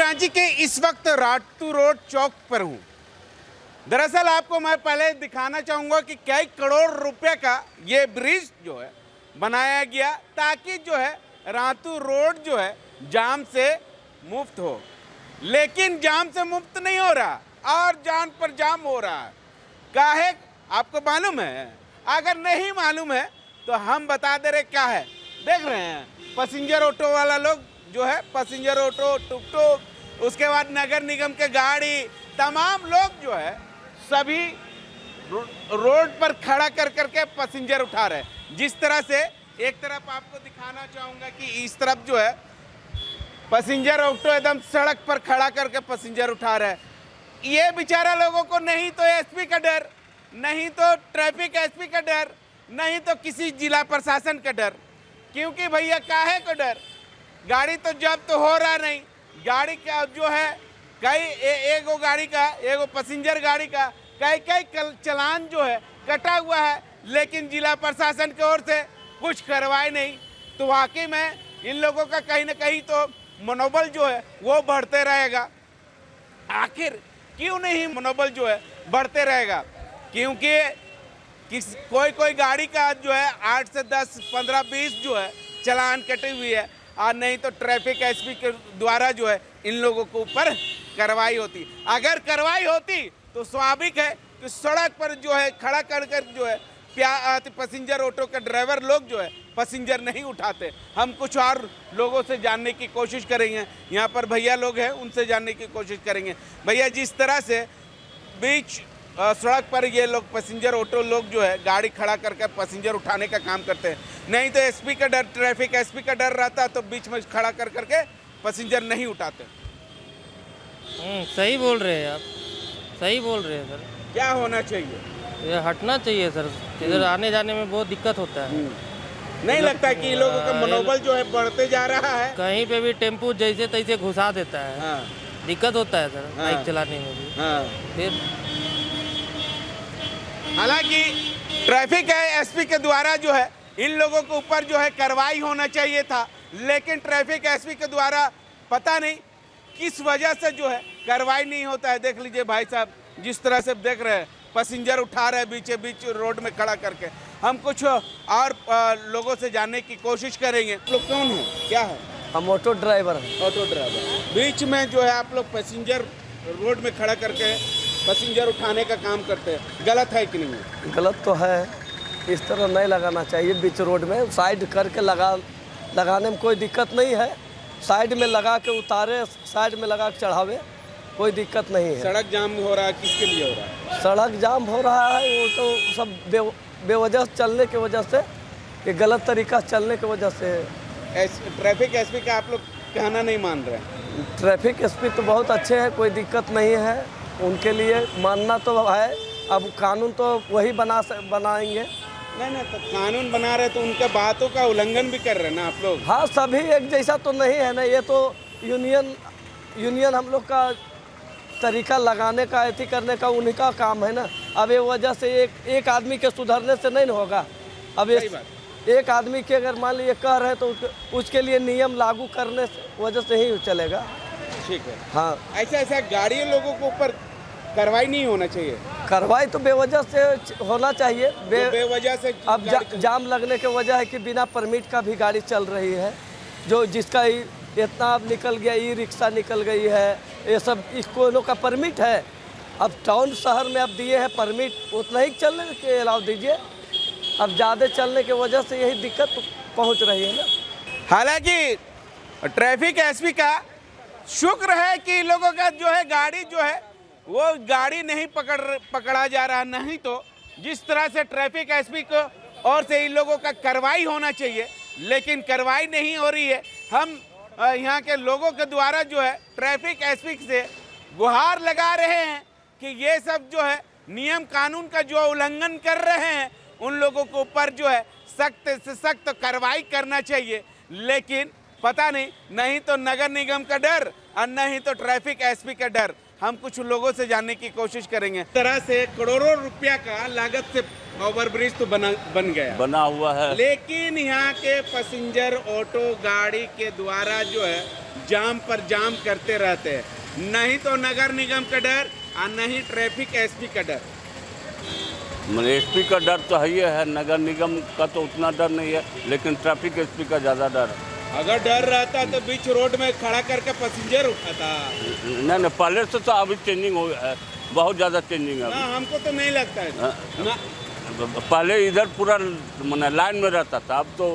रांची के इस वक्त रातू रोड चौक पर हूँ। दरअसल आपको मैं पहले दिखाना चाहूँगा कि कई करोड़ रुपए का ये ब्रिज जो है बनाया गया ताकि जो है रातू रोड जो है जाम से मुक्त हो, लेकिन जाम से मुक्त नहीं हो रहा और जाम पर जाम हो रहा है। काहे आपको मालूम है? अगर नहीं मालूम है तो हम बता दे रहे क्या है। देख रहे हैं पैसेंजर ऑटो वाला लोग जो है, पैसेंजर ऑटो, टुक टुक, उसके बाद नगर निगम के गाड़ी, तमाम लोग जो है सभी रोड पर खड़ा कर करके पैसेंजर उठा रहे हैं। जिस तरह से एक तरफ आपको दिखाना चाहूँगा कि इस तरफ जो है पैसेंजर ऑटो एकदम सड़क पर खड़ा करके पैसेंजर उठा रहे हैं। ये बेचारा लोगों को नहीं तो एसपी का डर, नहीं तो ट्रैफिक एसपी का डर, नहीं तो किसी जिला प्रशासन का डर। क्योंकि भैया काहे को डर? गाड़ी तो जब्त तो हो रहा नहीं। गाड़ी का जो है कई एगो गाड़ी का, एगो पैसेंजर गाड़ी का कई चलान जो है कटा हुआ है, लेकिन जिला प्रशासन की ओर से कुछ कार्रवाई नहीं। तो वाकई में इन लोगों का कहीं ना कहीं तो मनोबल जो है वो बढ़ते रहेगा। आखिर क्यों नहीं मनोबल जो है बढ़ते रहेगा? क्योंकि कोई गाड़ी का जो है 8 से 10, 15, 20 जो है चलान कटी हुई है, और नहीं तो ट्रैफिक एसपी के द्वारा जो है इन लोगों के ऊपर कार्रवाई होती। अगर कार्रवाई होती तो स्वाभाविक है कि सड़क पर जो है खड़ा कर जो है पैसेंजर ऑटो के ड्राइवर लोग जो है पैसेंजर नहीं उठाते। हम कुछ और लोगों से जानने की कोशिश करेंगे। यहाँ पर भैया लोग हैं, उनसे जानने की कोशिश करेंगे। भैया, जिस तरह से बीच सड़क पर ये लोग पैसेंजर ऑटो लोग जो है गाड़ी खड़ा करके पैसेंजर उठाने का काम करते हैं, नहीं तो एसपी का डर, ट्रैफिक एसपी का डर रहता तो बीच में खड़ा करके पैसेंजर नहीं उठाते। सही बोल रहे हैं आप, सही बोल रहे हैं सर। क्या होना चाहिए? ये हटना चाहिए सर, इधर आने जाने में बहुत दिक्कत होता है। नहीं लगता कि इन लोगों का मनोबल जो है बढ़ते जा रहा है? कहीं पे भी टेम्पू जैसे तैसे घुसा देता है। हाँ। दिक्कत होता है सर बाइक चलाने में भी। हाँ। फिर हालांकि ट्रैफिक एसपी के द्वारा जो है इन लोगों के ऊपर जो है कार्रवाई होना चाहिए था, लेकिन ट्रैफिक एसपी के द्वारा पता नहीं किस वजह से जो है कार्रवाई नहीं होता है। देख लीजिए भाई साहब, जिस तरह से देख रहे हैं पैसेंजर उठा रहे हैं बीचे बीच रोड में खड़ा करके। हम कुछ और लोगों से जानने की कोशिश करेंगे। लोग कौन है, क्या है? हम ऑटो ड्राइवर हैं। Auto driver. बीच में जो है आप लोग पैसेंजर रोड में खड़ा करके पैसेंजर उठाने का काम करते हैं, गलत है कि नहीं है? गलत तो है, इस तरह नहीं लगाना चाहिए। बीच रोड में साइड करके लगाने में कोई दिक्कत नहीं है। साइड में लगा के उतारे, साइड में लगा के चढ़ावे, कोई दिक्कत नहीं है। सड़क जाम हो रहा है, किसके लिए हो रहा है? सड़क जाम हो रहा है वो तो सब बेवजह चलने की वजह से, ये गलत तरीका चलने की वजह से। ट्रैफिक एसपी का आप लोग कहना नहीं मान रहे हैं? ट्रैफिक एसपी तो बहुत अच्छे हैं, कोई दिक्कत नहीं है उनके लिए, मानना तो है। अब कानून तो वही बनाएंगे। नहीं, तो कानून बना रहे तो उनके बातों का उल्लंघन भी कर रहे हैं ना आप लोग। हाँ, सभी एक जैसा तो नहीं है ना। ये तो यूनियन हम लोग का तरीका लगाने का, एथी करने का उन्हीं का काम है ना। अब ये वजह से एक आदमी के सुधरने से नहीं होगा। अब एक आदमी के अगर मान लीजिए कह रहे हैं तो उसके लिए नियम लागू करने से वजह से ही चलेगा। ठीक है। हाँ, ऐसा गाड़ी लोगों के ऊपर कार्रवाई नहीं होना चाहिए। कार्रवाई तो बेवजह से होना चाहिए। बेवजह से अब जाम लगने की वजह है कि बिना परमिट का भी गाड़ी चल रही है, जो जिसका इतना अब निकल गया, ई रिक्शा निकल गई है, ये सब इसको का परमिट है। अब टाउन शहर में अब दिए हैं परमिट, उतना ही चलने के अलाउ दीजिए। अब ज़्यादा चलने की वजह से यही दिक्कत पहुंच रही है ना। हालांकि ट्रैफिक एसपी का शुक्र है कि लोगों का जो है गाड़ी जो है वो गाड़ी नहीं पकड़ा जा रहा। नहीं तो जिस तरह से ट्रैफिक एसपी को और से इन लोगों का कार्रवाई होना चाहिए, लेकिन कार्रवाई नहीं हो रही है। हम यहाँ के लोगों के द्वारा जो है ट्रैफिक एसपी से गुहार लगा रहे हैं कि ये सब जो है नियम कानून का जो उल्लंघन कर रहे हैं उन लोगों के ऊपर जो है सख्त से सख्त कार्रवाई करना चाहिए। लेकिन पता नहीं तो नगर निगम का डर और नहीं तो ट्रैफिक एसपी का डर। हम कुछ लोगों से जानने की कोशिश करेंगे। तरह से करोड़ों रुपया का लागत से ओवरब्रिज तो बन हुआ है, लेकिन यहाँ के पैसेंजर ऑटो गाड़ी के द्वारा जो है जाम पर जाम करते रहते हैं। नहीं तो नगर निगम का डर और नहीं ट्रैफिक एसपी का डर। एसपी का डर तो है ही है, नगर निगम का तो उतना डर नहीं है, लेकिन ट्रैफिक एसपी का ज़्यादा डर है। अगर डर रहता तो बीच रोड में खड़ा करके पैसेंजर उठाता। नहीं, पहले से तो अभी चेंजिंग हो गया है, बहुत ज़्यादा चेंजिंग है ना, अभी। हमको तो नहीं लगता है ना। पहले इधर पूरा मैंने लाइन में रहता था, अब तो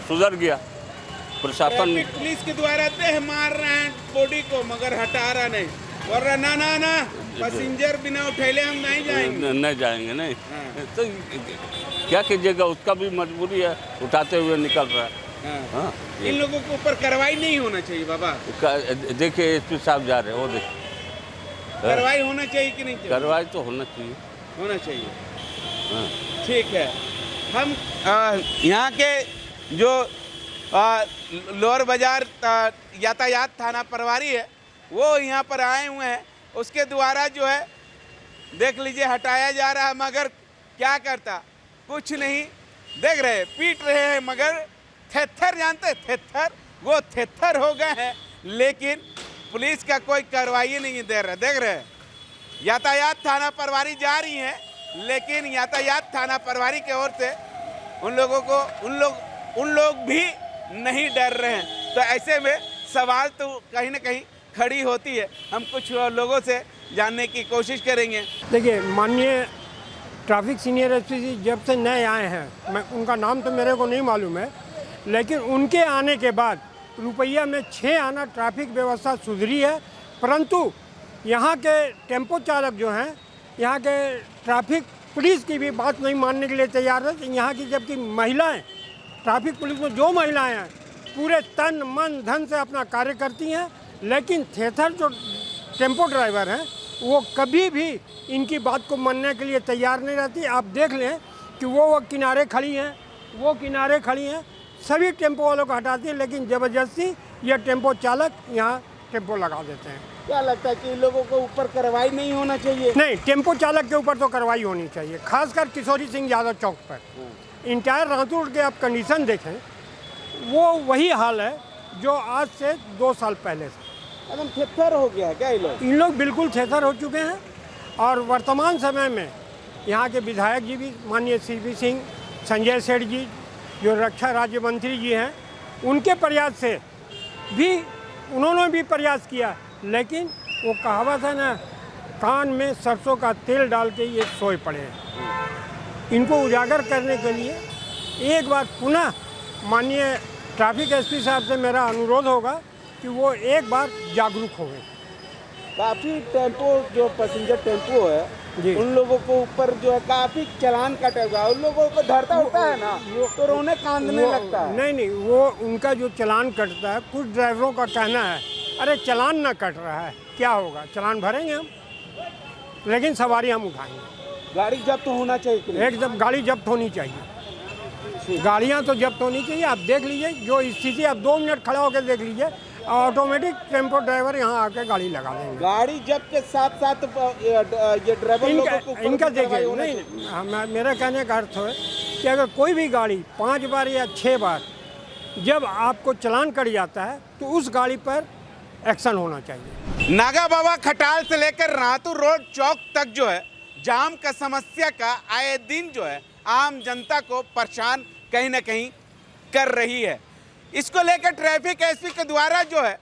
सुधर गया प्रशासन। ट्रैफिक पुलिस के द्वारा देह मार रहे हैं बॉडी को, मगर हटा रहा नहीं। बोल रहा ना पैसेंजर बिना उठैले हम नहीं जाएंगे। नहीं जाएंगे, नहीं। हाँ। तो क्या कीजिएगा, उसका भी मजबूरी है, उठाते हुए निकल रहा है। हाँ। इन लोगों के ऊपर कार्रवाई नहीं होना चाहिए बाबा। देखिए एसपी साहब जा रहे हैं, वो देखिए। कार्रवाई होना चाहिए कि नहीं चाहिए? कार्रवाई तो होना चाहिए। होना चाहिए। हाँ। ठीक है। हम यहाँ के जो लोअर बाजार यातायात थाना प्रभारी है वो यहाँ पर आए हुए हैं। उसके द्वारा जो है देख लीजिए हटाया जा रहा है, मगर क्या करता, कुछ नहीं। देख रहे हैं पीट रहे हैं, मगर थेथर जानते हैं, थेथर वो थेथर हो गए हैं, लेकिन पुलिस का कोई कार्रवाई नहीं दे रहा। देख रहे हैं यातायात थाना प्रभारी जा रही हैं, लेकिन यातायात थाना प्रभारी की ओर से उन लोग भी नहीं डर रहे हैं। तो ऐसे में सवाल तो कहीं ना कहीं खड़ी होती है। हम कुछ लोगों से जानने की कोशिश करेंगे। देखिए, माननीय ट्रैफिक सीनियर एसपी जी जब से नए आए हैं, मैं उनका नाम तो मेरे को नहीं मालूम है, लेकिन उनके आने के बाद रुपया में 6 आना ट्रैफिक व्यवस्था सुधरी है। परंतु यहाँ के टेम्पो चालक जो हैं, यहाँ के ट्रैफिक पुलिस की भी बात नहीं मानने के लिए तैयार है। यहाँ की जबकि महिलाएं, ट्रैफिक पुलिस में जो महिलाएं हैं पूरे तन मन धन से अपना कार्य करती हैं, लेकिन थेथर जो टेम्पो ड्राइवर हैं वो कभी भी इनकी बात को मानने के लिए तैयार नहीं रहती। आप देख लें कि वो किनारे खड़ी हैं, वो किनारे खड़ी हैं, सभी टेम्पो वालों को हटाती हैं, लेकिन ज़बरदस्ती ये टेम्पो चालक यहाँ टेम्पो लगा देते हैं। क्या लगता है कि इन लोगों को ऊपर कार्रवाई नहीं होना चाहिए? नहीं, टेम्पो चालक के ऊपर तो कार्रवाई होनी चाहिए, खासकर किशोरी सिंह यादव चौक पर। इंटायर रातुर के आप कंडीशन देखें, वो वही हाल है जो आज से 2 साल पहले से। एकदम थेथर हो गया है क्या इन लोग बिल्कुल थेथर हो चुके हैं। और वर्तमान समय में यहाँ के विधायक जी भी, माननीय सीपी सिंह, संजय सेठ जी जो रक्षा राज्य मंत्री जी हैं, उनके प्रयास से भी उन्होंने भी प्रयास किया, लेकिन वो कहावत है ना, कान में सरसों का तेल डाल के ये सोए पड़े हैं। इनको उजागर करने के लिए एक बार पुनः माननीय ट्रैफिक एसपी साहब से मेरा अनुरोध होगा कि वो एक बार जागरूक हो गए। काफ़ी टेम्पो जो पैसेंजर टेम्पो है जी, उन लोगों को ऊपर जो है काफ़ी चालान कटा हुआ है। उन लोगों को धरता होता है ना, तो रोने कांदने लगता है। नहीं, वो उनका जो चालान कटता है, कुछ ड्राइवरों का कहना है अरे चालान ना कट रहा है, क्या होगा, चालान भरेंगे हम, लेकिन सवारी हम उठाएंगे। गाड़ी जब्त होना चाहिए। एकदम गाड़ी जब्त होनी चाहिए, गाड़ियाँ तो जब्त होनी चाहिए। आप देख लीजिए जो स्थिति, आप 2 मिनट खड़ा होकर देख लीजिए, ऑटोमेटिक टेम्पो ड्राइवर यहाँ आके गाड़ी लगा देंगे। गाड़ी जब्त के साथ साथ ये ड्राइवर लोगों को इनका देखिए, नहीं, मेरा कहने का अर्थ है कि अगर कोई भी गाड़ी 5 बार या 6 बार जब आपको चालान कट जाता है तो उस गाड़ी पर एक्शन होना चाहिए। नागा बाबा खटाल से लेकर रातू रोड चौक तक जो है जाम का समस्या का आए दिन जो है आम जनता को परेशान कहीं ना कहीं कर रही है। इसको लेकर ट्रैफिक एसपी के द्वारा जो है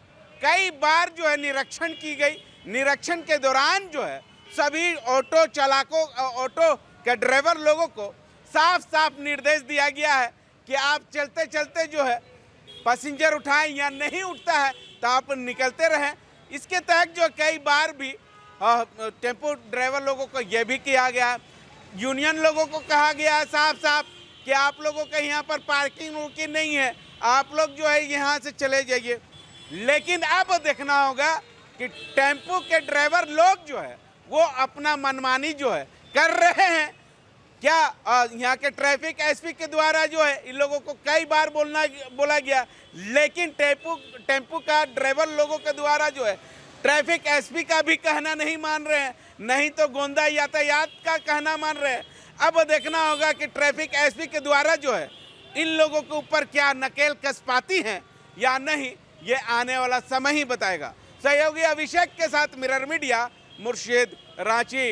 कई बार जो है निरीक्षण की गई। निरीक्षण के दौरान जो है सभी ऑटो चालकों, ऑटो के ड्राइवर लोगों को साफ साफ निर्देश दिया गया है कि आप चलते चलते जो है पैसेंजर उठाएं, या नहीं उठता है तो आप निकलते रहें। इसके तहत जो कई बार भी टेम्पो ड्राइवर लोगों को यह भी किया गया, यूनियन लोगों को कहा गया है साफ साफ कि आप लोगों का यहाँ पर पार्किंग वुर्किंग नहीं है, आप लोग जो है यहाँ से चले जाइए। लेकिन अब देखना होगा कि टेम्पो के ड्राइवर लोग जो है वो अपना मनमानी जो है कर रहे हैं क्या। यहाँ के ट्रैफिक एसपी के द्वारा जो है इन लोगों को कई बार बोला गया, लेकिन टेम्पो का ड्राइवर लोगों के द्वारा जो है ट्रैफिक एसपी का भी कहना नहीं मान रहे हैं, नहीं तो गोंदा यातायात का कहना मान रहे हैं। अब देखना होगा कि ट्रैफिक एसपी के द्वारा जो है इन लोगों के ऊपर क्या नकेल कस पाती हैं या नहीं, ये आने वाला समय ही बताएगा। सहयोगी अभिषेक के साथ मिरर मीडिया, मुर्शिद, रांची।